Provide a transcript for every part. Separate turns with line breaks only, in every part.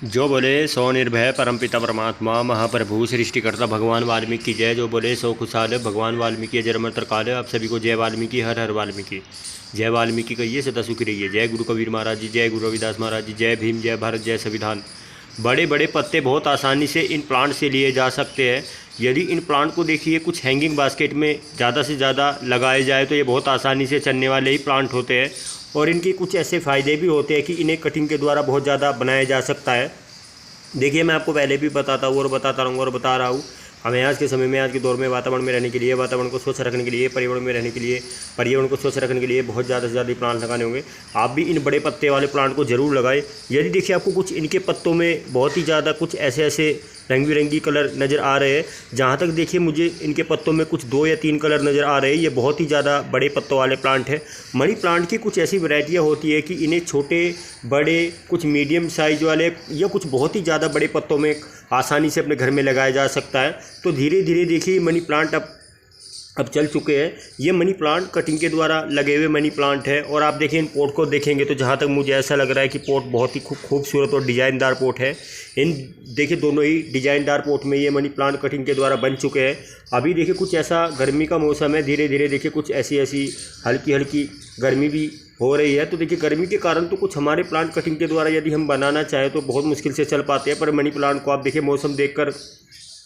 जो बोले सो निर्भय परमपिता परमात्मा महाप्रभु सृष्टिकर्ता भगवान वाल्मीकि की जय। जो बोले सो खुशहाल भगवान वाल्मीकि अजर अमर काल। आप सभी को जय वाल्मीकि, हर हर वाल्मीकि। जय वाल्मीकि कहिए, सदा सुखी रहिए। जय गुरु कबीर महाराज जी, जय गुरु रविदास महाराज जी, जय भीम, जय भारत, जय संविधान। बड़े बड़े पत्ते बहुत आसानी से इन प्लांट से लिए जा सकते हैं। यदि इन प्लांट को देखिए कुछ हैंगिंग बास्केट में ज़्यादा से ज़्यादा लगाए जाए तो ये बहुत आसानी से चलने वाले ही प्लांट होते हैं। और इनके कुछ ऐसे फ़ायदे भी होते हैं कि इन्हें कटिंग के द्वारा बहुत ज़्यादा बनाया जा सकता है। देखिए, मैं आपको पहले भी बताता हूँ और बताता रहूँगा और बता रहा हूँ। हमें आज के समय में, आज के दौर में वातावरण में रहने के लिए, वातावरण को स्वच्छ रखने के लिए, पर्यावरण में रहने के लिए, पर्यावरण को स्वच्छ रखने के लिए बहुत ज़्यादा से ज़्यादा प्लांट लगाने होंगे। आप भी इन बड़े पत्ते वाले प्लांट को ज़रूर लगाएं। यदि देखिए आपको कुछ इनके पत्तों में बहुत ही ज़्यादा कुछ ऐसे ऐसे रंग बिरंगी कलर नज़र आ रहे हैं, जहाँ तक देखिए मुझे इनके पत्तों में कुछ 2 या 3 कलर नज़र आ रहे हैं। ये बहुत ही ज़्यादा बड़े पत्तों वाले प्लांट है। मनी प्लांट की कुछ ऐसी वैरायटियाँ होती है कि इन्हें छोटे बड़े, कुछ मीडियम साइज वाले या कुछ बहुत ही ज़्यादा बड़े पत्तों में आसानी से अपने घर में लगाया जा सकता है। तो धीरे धीरे देखिए मनी प्लांट अब चल चुके हैं। ये मनी प्लांट कटिंग के द्वारा लगे हुए मनी प्लांट है। और आप देखिए इन पोट को देखेंगे तो जहाँ तक मुझे ऐसा लग रहा है कि पोट बहुत ही खूबसूरत और डिज़ाइनदार पोट है। इन देखिए दोनों ही डिज़ाइनदार पोट में ये मनी प्लांट कटिंग के द्वारा बन चुके हैं। अभी देखिए कुछ ऐसा गर्मी का मौसम है, धीरे धीरे देखिए कुछ ऐसी ऐसी हल्की हल्की गर्मी भी हो रही है। तो देखिए गर्मी के कारण तो कुछ हमारे प्लांट कटिंग के द्वारा यदि हम बनाना चाहें तो बहुत मुश्किल से चल पाते हैं। पर मनी प्लांट को आप देखिए मौसम देखकर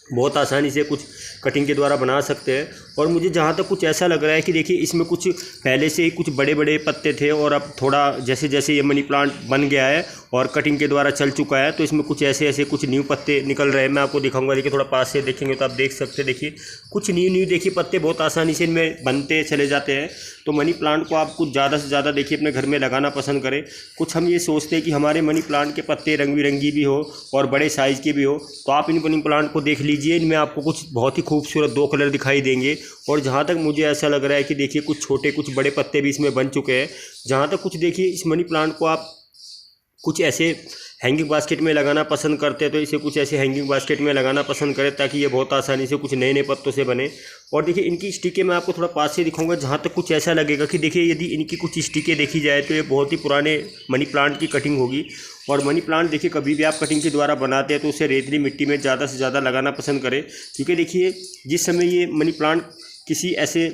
बहुत आसानी से कुछ कटिंग के द्वारा बना सकते हैं। और मुझे जहाँ तक कुछ ऐसा लग रहा है कि देखिए इसमें कुछ पहले से ही कुछ बड़े बड़े पत्ते थे और अब थोड़ा जैसे जैसे ये मनी प्लांट बन गया है और कटिंग के द्वारा चल चुका है तो इसमें कुछ ऐसे ऐसे कुछ न्यू पत्ते निकल रहे हैं। मैं आपको दिखाऊंगा, देखिए थोड़ा पास से देखेंगे तो आप देख सकते हैं। देखिए कुछ न्यू देखिए पत्ते बहुत आसानी से इनमें बनते चले जाते हैं। तो मनी प्लांट को आप कुछ ज़्यादा से ज़्यादा देखिए अपने घर में लगाना पसंद करें। कुछ हम ये सोचते हैं कि हमारे मनी प्लांट के पत्ते रंग बिरंगी भी हो और बड़े साइज़ के भी हो, तो आप इन मनी प्लांट को देख लीजिए। इनमें आपको कुछ बहुत ही खूबसूरत 2 कलर दिखाई देंगे। और जहाँ तक मुझे ऐसा लग रहा है कि देखिए कुछ छोटे कुछ बड़े पत्ते भी इसमें बन चुके हैं। जहाँ तक कुछ देखिए इस मनी प्लांट को आप कुछ ऐसे हैंगिंग बास्केट में लगाना पसंद करते हैं तो इसे कुछ ऐसे हैंगिंग बास्केट में लगाना पसंद करें ताकि ये बहुत आसानी से कुछ नए नए पत्तों से बने। और देखिए इनकी स्टिकें मैं आपको थोड़ा पास से दिखाऊंगा, जहाँ तक कुछ ऐसा लगेगा कि देखिए यदि इनकी कुछ स्टिकें देखी जाए तो ये बहुत ही पुराने मनी प्लांट की कटिंग होगी। और मनी प्लांट देखिए कभी भी आप कटिंग के द्वारा बनाते हैं तो उसे रेतीली मिट्टी में ज़्यादा से ज़्यादा लगाना पसंद करें। क्योंकि देखिए जिस समय ये मनी प्लांट किसी ऐसे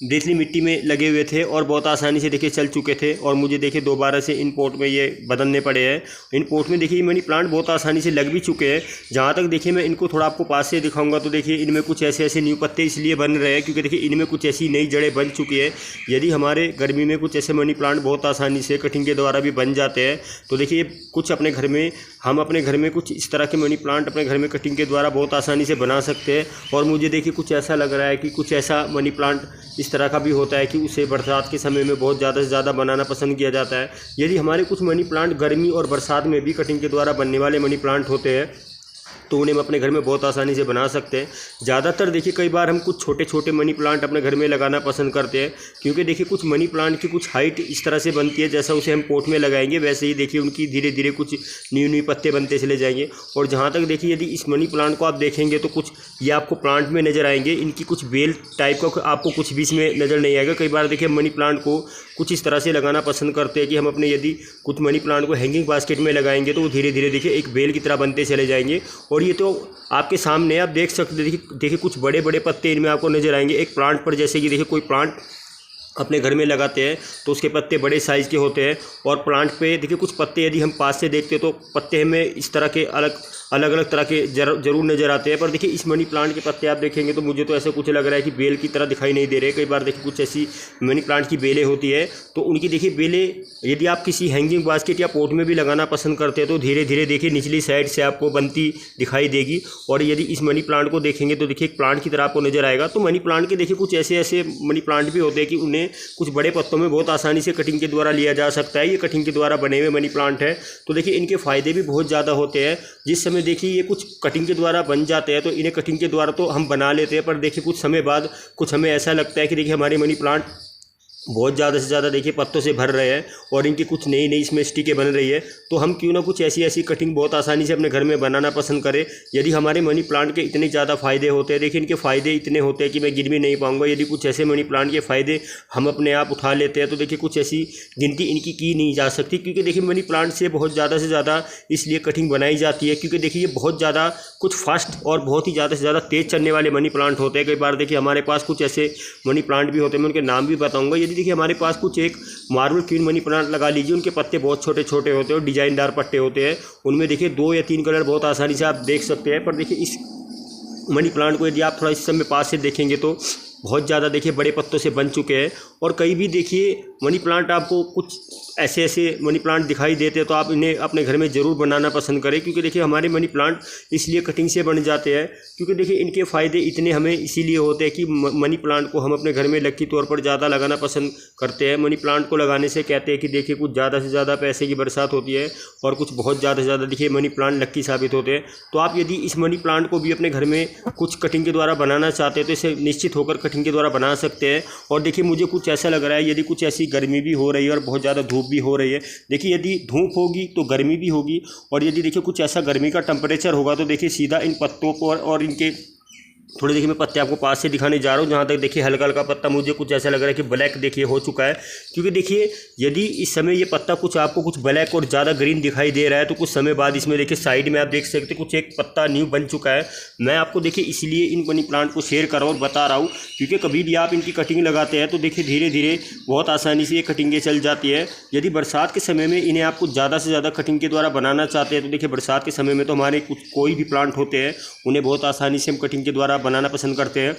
रेतीली मिट्टी में लगे हुए थे और बहुत आसानी से देखिए चल चुके थे और मुझे देखिए दोबारा से इन पोट में ये बदलने पड़े हैं। इन पोट में देखिए मनी प्लांट बहुत आसानी से लग भी चुके हैं। जहाँ तक देखिए मैं इनको थोड़ा आपको पास से दिखाऊंगा तो देखिए इनमें कुछ ऐसे ऐसे न्यू पत्ते इसलिए बन रहे हैं क्योंकि देखिए इनमें कुछ ऐसी नई जड़ें बन चुकी है। यदि हमारे गर्मी में कुछ ऐसे मनी प्लांट बहुत आसानी से कटिंग के द्वारा भी बन जाते हैं तो देखिए कुछ अपने घर में हम अपने घर में कुछ इस तरह के मनी प्लांट अपने घर में कटिंग के द्वारा बहुत आसानी से बना सकते हैं। और मुझे देखिए कुछ ऐसा लग रहा है कि कुछ ऐसा मनी प्लांट इस तरह का भी होता है कि उसे बरसात के समय में बहुत ज़्यादा से ज़्यादा बनाना पसंद किया जाता है। यदि हमारे कुछ मनी प्लांट गर्मी और बरसात में भी कटिंग के द्वारा बनने वाले मनी प्लांट होते हैं तो उन्हें हम अपने घर में बहुत आसानी से बना सकते हैं। ज़्यादातर देखिए कई बार हम कुछ छोटे छोटे मनी प्लांट अपने घर में लगाना पसंद करते हैं क्योंकि देखिए कुछ मनी प्लांट की कुछ हाइट इस तरह से बनती है जैसा उसे हम पोट में लगाएंगे वैसे ही देखिए उनकी धीरे धीरे कुछ न्यू पत्ते बनते चले जाएंगे। और जहाँ तक देखिए यदि इस मनी प्लांट को आप देखेंगे तो कुछ ये आपको प्लांट में नज़र आएंगे। इनकी कुछ बेल टाइप का आपको कुछ भी इसमें नज़र नहीं आएगा। कई बार देखिए मनी प्लांट को कुछ इस तरह से लगाना पसंद करते हैं कि हम अपने यदि कुछ मनी प्लांट को हैंगिंग बास्केट में लगाएंगे तो वो धीरे धीरे देखिए एक बेल की तरह बनते चले जाएंगे। और ये तो आपके सामने आप देख सकते हैं। देखिए कुछ बड़े बड़े पत्ते इनमें आपको नज़र आएंगे। एक प्लांट पर जैसे कि देखिए कोई प्लांट अपने घर में लगाते हैं तो उसके पत्ते बड़े साइज़ के होते हैं और प्लांट पे देखिए कुछ पत्ते यदि हम पास से देखते हैं तो पत्ते हमें इस तरह के अलग अलग तरह के जरूर नज़र आते हैं। पर देखिए इस मनी प्लांट के पत्ते आप देखेंगे तो मुझे तो ऐसा कुछ लग रहा है कि बेल की तरह दिखाई नहीं दे रहे। कई बार देखिए कुछ ऐसी मनी प्लांट की बेलें होती है तो उनकी देखिए बेलें यदि आप किसी हैंगिंग बास्केट या पोट में भी लगाना पसंद करते हैं तो धीरे धीरे देखिए निचली साइड से आपको बनती दिखाई देगी। और यदि इस मनी प्लांट को देखेंगे तो देखिए एक प्लांट की तरह आपको नज़र आएगा। तो मनी प्लांट के देखिए कुछ ऐसे ऐसे मनी प्लांट भी होते हैं कि उन्हें कुछ बड़े पत्तों में बहुत आसानी से कटिंग के द्वारा लिया जा सकता है। ये कटिंग के द्वारा बने हुए मनी प्लांट है तो देखिए इनके फ़ायदे भी बहुत ज़्यादा होते हैं। जिस समय देखिए ये कुछ कटिंग के द्वारा बन जाते हैं तो इन्हें कटिंग के द्वारा तो हम बना लेते हैं, पर देखिए कुछ समय बाद कुछ हमें ऐसा लगता है कि देखिए हमारे मनी प्लांट बहुत ज़्यादा से ज़्यादा देखिए पत्तों से भर रहे हैं और इनकी कुछ नई नई इसमें स्टिकें बन रही है। तो हम क्यों ना कुछ ऐसी ऐसी कटिंग बहुत आसानी से अपने घर में बनाना पसंद करें। यदि हमारे मनी प्लांट के इतने ज़्यादा फ़ायदे होते हैं, देखिए इनके फ़ायदे इतने होते हैं कि मैं गिन भी नहीं पाऊँगा। यदि कुछ ऐसे मनी प्लांट के फ़ायदे हम अपने आप उठा लेते हैं तो देखिए कुछ ऐसी गिनती इनकी की नहीं जा सकती। क्योंकि देखिए मनी प्लांट से बहुत ज़्यादा से ज़्यादा इसलिए कटिंग बनाई जाती है क्योंकि देखिए ये बहुत ज़्यादा कुछ फास्ट और बहुत ही ज़्यादा से ज़्यादा तेज़ चलने वाले मनी प्लांट होते हैं। कई बार देखिए हमारे पास कुछ ऐसे मनी प्लांट भी होते हैं, मैं उनके नाम भी बताऊँगा। यदि देखिए हमारे पास कुछ एक मार्बल क्वीन मनी प्लांट लगा लीजिए, उनके पत्ते बहुत छोटे छोटे होते हैं और डिजाइनदार पत्ते होते हैं। उनमें देखिए 2 या 3 कलर बहुत आसानी से आप देख सकते हैं। पर देखिए इस मनी प्लांट को यदि आप थोड़ा इस समय पास से देखेंगे तो बहुत ज़्यादा देखिए बड़े पत्तों से बन चुके हैं। और कई भी देखिए मनी प्लांट आपको कुछ ऐसे ऐसे मनी प्लांट दिखाई देते हैं तो आप इन्हें अपने घर में ज़रूर बनाना पसंद करें। क्योंकि देखिए हमारे मनी प्लांट इसलिए कटिंग से बन जाते हैं क्योंकि देखिए इनके फ़ायदे इतने हमें इसीलिए होते हैं कि मनी प्लांट को हम अपने घर में लकी तौर पर ज़्यादा लगाना पसंद करते हैं। मनी प्लांट को लगाने से कहते हैं कि देखिए कुछ ज़्यादा से ज़्यादा पैसे की बरसात होती है और कुछ बहुत ज़्यादा से ज़्यादा देखिए मनी प्लांट लक्की साबित होते हैं। तो आप यदि इस मनी प्लांट को भी अपने घर में कुछ कटिंग के द्वारा बनाना चाहते हैं तो इसे निश्चित होकर कटिंग के द्वारा बना सकते हैं। और देखिए मुझे कुछ ऐसा लग रहा है यदि कुछ ऐसी गर्मी भी हो रही है और बहुत ज़्यादा धूप भी हो रही है, देखिए यदि धूप होगी तो गर्मी भी होगी। और यदि देखिए कुछ ऐसा गर्मी का टेम्परेचर होगा तो देखिए सीधा इन पत्तों को और इनके थोड़े देखिए मैं पत्ते आपको पास से दिखाने जा रहा हूँ। जहाँ तक देखिए हल्का हल्का पत्ता मुझे कुछ ऐसा लग रहा है कि ब्लैक देखिए हो चुका है। क्योंकि देखिए यदि इस समय ये पत्ता कुछ आपको कुछ ब्लैक और ज़्यादा ग्रीन दिखाई दे रहा है तो कुछ समय बाद इसमें देखिए साइड में आप देख सकते हैं कुछ एक पत्ता न्यू बन चुका है। मैं आपको देखिए इसलिए इन मनी प्लांट को शेयर कर रहा हूँ और बता रहा हूँ क्योंकि कभी भी आप इनकी कटिंग लगाते हैं तो देखिए धीरे धीरे बहुत आसानी से ये कटिंगें चल जाती है। यदि बरसात के समय में इन्हें आप कुछ ज़्यादा से ज़्यादा कटिंग के द्वारा बनाना चाहते हैं तो देखिए बरसात के समय में तो हमारे कुछ कोई भी प्लांट होते हैं उन्हें बहुत आसानी से हम कटिंग के द्वारा बनाना पसंद करते हैं।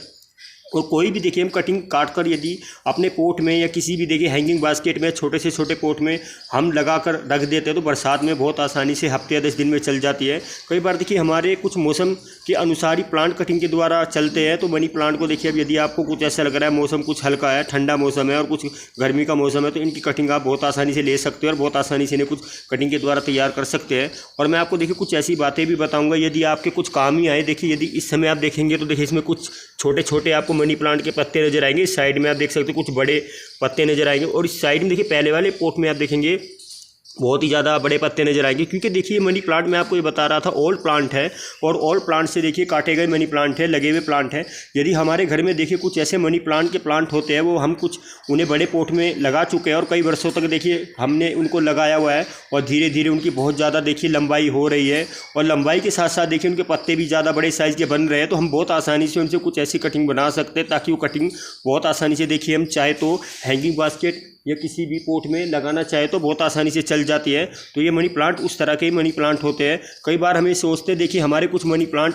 और कोई भी देखिए हम कटिंग काट कर यदि अपने पोट में या किसी भी देखिए हैंगिंग बास्केट में छोटे से छोटे पोट में हम लगा कर रख देते हैं तो बरसात में बहुत आसानी से हफ्ते या 10 दिन में चल जाती है। कई बार देखिए हमारे कुछ मौसम के अनुसार ही प्लांट कटिंग के द्वारा चलते हैं। तो मनी प्लांट को देखिए अब यदि आपको कुछ ऐसा लग रहा है मौसम कुछ हल्का है, ठंडा मौसम है और कुछ गर्मी का मौसम है तो इनकी कटिंग आप बहुत आसानी से ले सकते हो और बहुत आसानी से इन्हें कुछ कटिंग के द्वारा तैयार कर सकते हैं। और मैं आपको देखिए कुछ ऐसी बातें भी बताऊँगा यदि आपके कुछ काम ही आए। देखिए यदि इस समय आप देखेंगे तो देखिए इसमें कुछ छोटे छोटे आपको मनी प्लांट के पत्ते नजर आएंगे। इस साइड में आप देख सकते हो कुछ बड़े पत्ते नजर आएंगे और इस साइड में देखिए पहले वाले पोट में आप देखेंगे बहुत ही ज़्यादा बड़े पत्ते नजर आएंगे। क्योंकि देखिए मनी प्लांट मैं आपको ये बता रहा था ओल्ड प्लांट है और ओल्ड प्लांट से देखिए काटे गए मनी प्लांट है, लगे हुए प्लांट है। यदि हमारे घर में देखिए कुछ ऐसे मनी प्लांट के प्लांट होते हैं वो हम कुछ उन्हें बड़े पोट में लगा चुके हैं और कई वर्षों तक देखिए हमने उनको लगाया हुआ है और धीरे धीरे उनकी बहुत ज़्यादा देखिए लंबाई हो रही है और लंबाई के साथ साथ देखिए उनके पत्ते भी ज़्यादा बड़े साइज़ के बन रहे हैं। तो हम बहुत आसानी से उनसे कुछ ऐसी कटिंग बना सकते हैं ताकि वो कटिंग बहुत आसानी से देखिए हम चाहे तो हैंगिंग बास्केट या किसी भी पोट में लगाना चाहे तो बहुत आसानी से चल जाती है। तो ये मनी प्लांट उस तरह के मनी प्लांट होते हैं। कई बार हमें सोचते देखिए हमारे कुछ मनी प्लांट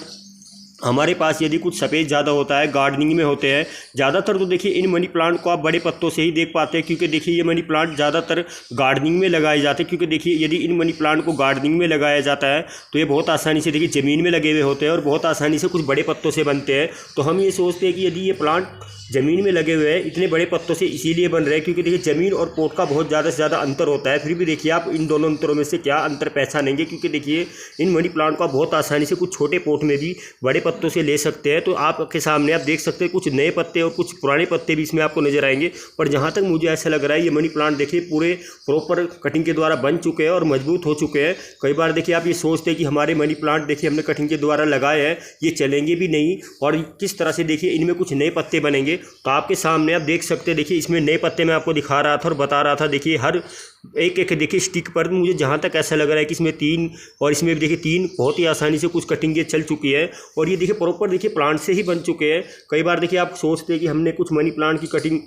हमारे पास यदि कुछ सफ़ेद ज़्यादा होता है गार्डनिंग में होते हैं ज़्यादातर तो देखिए इन मनी प्लांट को आप बड़े पत्तों से ही देख पाते हैं। क्योंकि देखिए ये मनी प्लांट ज़्यादातर गार्डनिंग में लगाए जाते हैं। क्योंकि देखिए यदि इन मनी प्लांट को गार्डनिंग में लगाया जाता है तो ये बहुत आसानी से देखिए ज़मीन में लगे हुए होते हैं और बहुत आसानी से कुछ बड़े पत्तों से बनते हैं। तो हम ये सोचते हैं कि यदि ये प्लांट ज़मीन में लगे हुए हैं इतने बड़े पत्तों से इसीलिए बन रहे हैं क्योंकि देखिए ज़मीन और पोट का बहुत ज़्यादा से ज़्यादा अंतर होता है। फिर भी देखिए आप इन दोनों अंतरों में से क्या अंतर पहचानेंगे। क्योंकि देखिए इन मनी प्लांट को आप बहुत आसानी से कुछ छोटे पोट में भी बड़े पत्तों से ले सकते हैं। तो आपके सामने आप देख सकते हैं कुछ नए पत्ते और कुछ पुराने पत्ते भी इसमें आपको नजर आएंगे। पर जहाँ तक मुझे ऐसा लग रहा है ये मनी प्लांट देखिए पूरे प्रॉपर कटिंग के द्वारा बन चुके हैं और मजबूत हो चुके हैं। कई बार देखिए आप ये सोचते हैं कि हमारे मनी प्लांट देखिए हमने कटिंग के द्वारा लगाए हैं ये चलेंगे भी नहीं और किस तरह से देखिए इनमें कुछ नए पत्ते बनेंगे। तो आपके सामने आप देख सकते हैं देखिए इसमें नए पत्ते मैं आपको दिखा रहा था और बता रहा था। देखिए हर एक एक देखिए स्टिक पर मुझे जहाँ तक ऐसा लग रहा है कि इसमें 3 और इसमें भी देखिए 3 बहुत ही आसानी से कुछ कटिंगें चल चुकी है और ये देखिए प्रॉपर देखिए प्लांट से ही बन चुके हैं। कई बार देखिए आप सोचते हैं कि हमने कुछ मनी प्लांट की कटिंग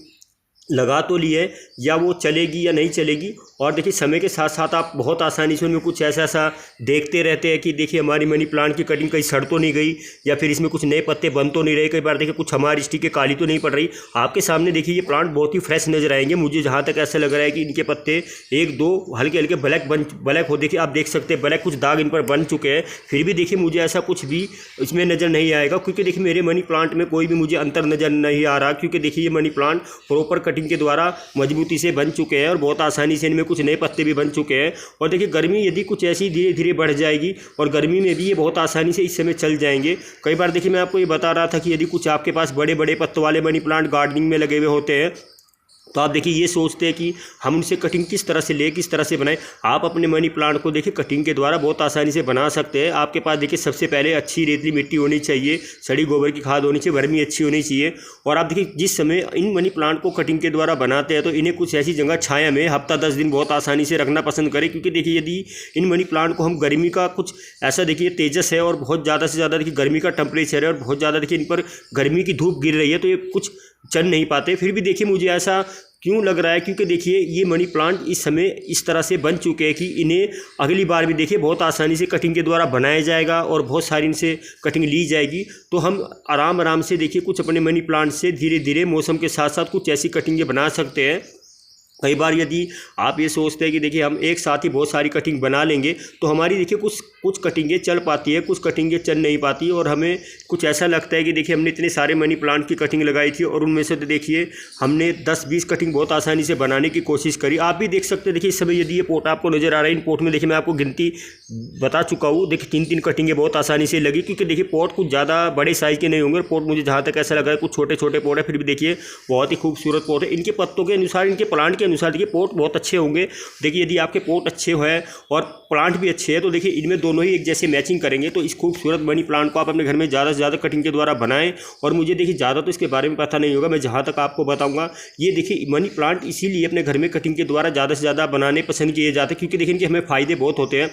लगा तो ली है या वो चलेगी या नहीं चलेगी और देखिए समय के साथ साथ आप बहुत आसानी से उनमें कुछ ऐसा देखते रहते हैं कि देखिए हमारी मनी प्लांट की कटिंग कहीं सड़ तो नहीं गई या फिर इसमें कुछ नए पत्ते बन तो नहीं रहे। कई बार देखिए कुछ हमारी स्टिकें काली तो नहीं पड़ रही। आपके सामने देखिए ये प्लांट बहुत ही फ्रेश नजर आएंगे। मुझे जहाँ तक ऐसा लग रहा है कि इनके पत्ते 1-2 हल्के हल्के ब्लैक हो देखिए आप देख सकते हैं ब्लैक कुछ दाग इन पर बन चुके हैं। फिर भी देखिए मुझे ऐसा कुछ भी इसमें नज़र नहीं आएगा क्योंकि देखिए मेरे मनी प्लांट में कोई भी मुझे अंतर नज़र नहीं आ रहा। क्योंकि देखिए ये मनी प्लांट प्रॉपर कटिंग के द्वारा मजबूती से बन चुके हैं और बहुत आसानी से इनमें कुछ नए पत्ते भी बन चुके हैं। और देखिए गर्मी यदि कुछ ऐसी धीरे धीरे बढ़ जाएगी और गर्मी में भी ये बहुत आसानी से इस समय चल जाएंगे। कई बार देखिए मैं आपको ये बता रहा था कि यदि कुछ आपके पास बड़े बड़े पत्तों वाले मनी प्लांट गार्डनिंग में लगे हुए होते हैं तो आप देखिए ये सोचते हैं कि हम उनसे कटिंग किस तरह से ले, किस तरह से बनाएं। आप अपने मनी प्लांट को देखिए कटिंग के द्वारा बहुत आसानी से बना सकते हैं। आपके पास देखिए सबसे पहले अच्छी रेतली मिट्टी होनी चाहिए, सड़ी गोबर की खाद होनी चाहिए, वर्मी अच्छी होनी चाहिए। और आप देखिए जिस समय इन मनी प्लांट को कटिंग के द्वारा बनाते हैं तो इन्हें कुछ ऐसी जगह छाया में हफ्ता 10 दिन बहुत आसानी से रखना पसंद करें, क्योंकि देखिए यदि इन मनी प्लांट को हम गर्मी का कुछ ऐसा देखिए तेजस है और बहुत ज़्यादा से ज़्यादा देखिए गर्मी का टेम्परेचर है और बहुत ज़्यादा देखिए इन पर गर्मी की धूप गिर रही है तो ये कुछ चल नहीं पाते। फिर भी देखिए मुझे ऐसा क्यों लग रहा है, क्योंकि देखिए ये मनी प्लांट इस समय इस तरह से बन चुके हैं कि इन्हें अगली बार भी देखिए बहुत आसानी से कटिंग के द्वारा बनाया जाएगा और बहुत सारी इनसे कटिंग ली जाएगी। तो हम आराम आराम से देखिए कुछ अपने मनी प्लांट से धीरे धीरे मौसम के साथ साथ कुछ ऐसी कटिंगें बना सकते हैं। कई बार यदि आप ये सोचते हैं कि देखिए हम एक साथ ही बहुत सारी कटिंग बना लेंगे तो हमारी देखिए कुछ कटिंगें चल पाती है, कुछ कटिंगें चल नहीं पाती और हमें कुछ ऐसा लगता है कि देखिए हमने इतने सारे मनी प्लांट की कटिंग लगाई थी और उनमें से तो देखिए हमने 10-20 कटिंग बहुत आसानी से बनाने की कोशिश करी। आप भी देख सकते हैं देखिए इस समय यदि ये पोट आपको नज़र आ रहा है, इन पोट में देखिए मैं आपको गिनती बता चुका हूँ। देखिए 3-3 कटिंगें बहुत आसानी से लगी, क्योंकि देखिए पोट कुछ ज़्यादा बड़े साइज़ के नहीं होंगे। पोट मुझे जहाँ तक ऐसा लगा है कुछ छोटे छोटे पोट है, फिर भी देखिए बहुत ही खूबसूरत पोट है। इनके पत्तों के अनुसार, इनके प्लांट के अनुसार देखिए पोट बहुत अच्छे होंगे। देखिए यदि आपके पोट अच्छे हैं और प्लांट भी अच्छे हैं तो देखिए इनमें दोनों ही एक जैसे मैचिंग करेंगे। तो इस खूबसूरत मनी प्लांट को आप अपने घर में ज़्यादा से ज़्यादा कटिंग के द्वारा बनाएं। और मुझे देखिए ज़्यादा तो इसके बारे में पता नहीं होगा, मैं जहाँ तक आपको बताऊंगा। ये देखिए मनी प्लांट इसीलिए अपने घर में कटिंग के द्वारा ज़्यादा से ज़्यादा बनाने पसंद किए जाते हैं, क्योंकि देखिए इनके हमें फ़ायदे बहुत होते हैं।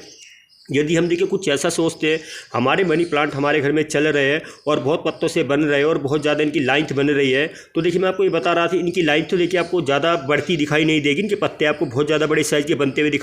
यदि हम देखिए कुछ ऐसा सोचते हैं हमारे मनी प्लांट हमारे घर में चल रहे हैं और बहुत पत्तों से बन रहे हैं और बहुत ज़्यादा इनकी लाइंथ बन रही है, तो देखिए मैं आपको ये बता रहा था इनकी लाइंथ तो देखिए आपको ज़्यादा बढ़ती दिखाई नहीं देगी। इनके पत्ते आपको बहुत ज़्यादा बड़े साइज़ के बनते हुए दिखाई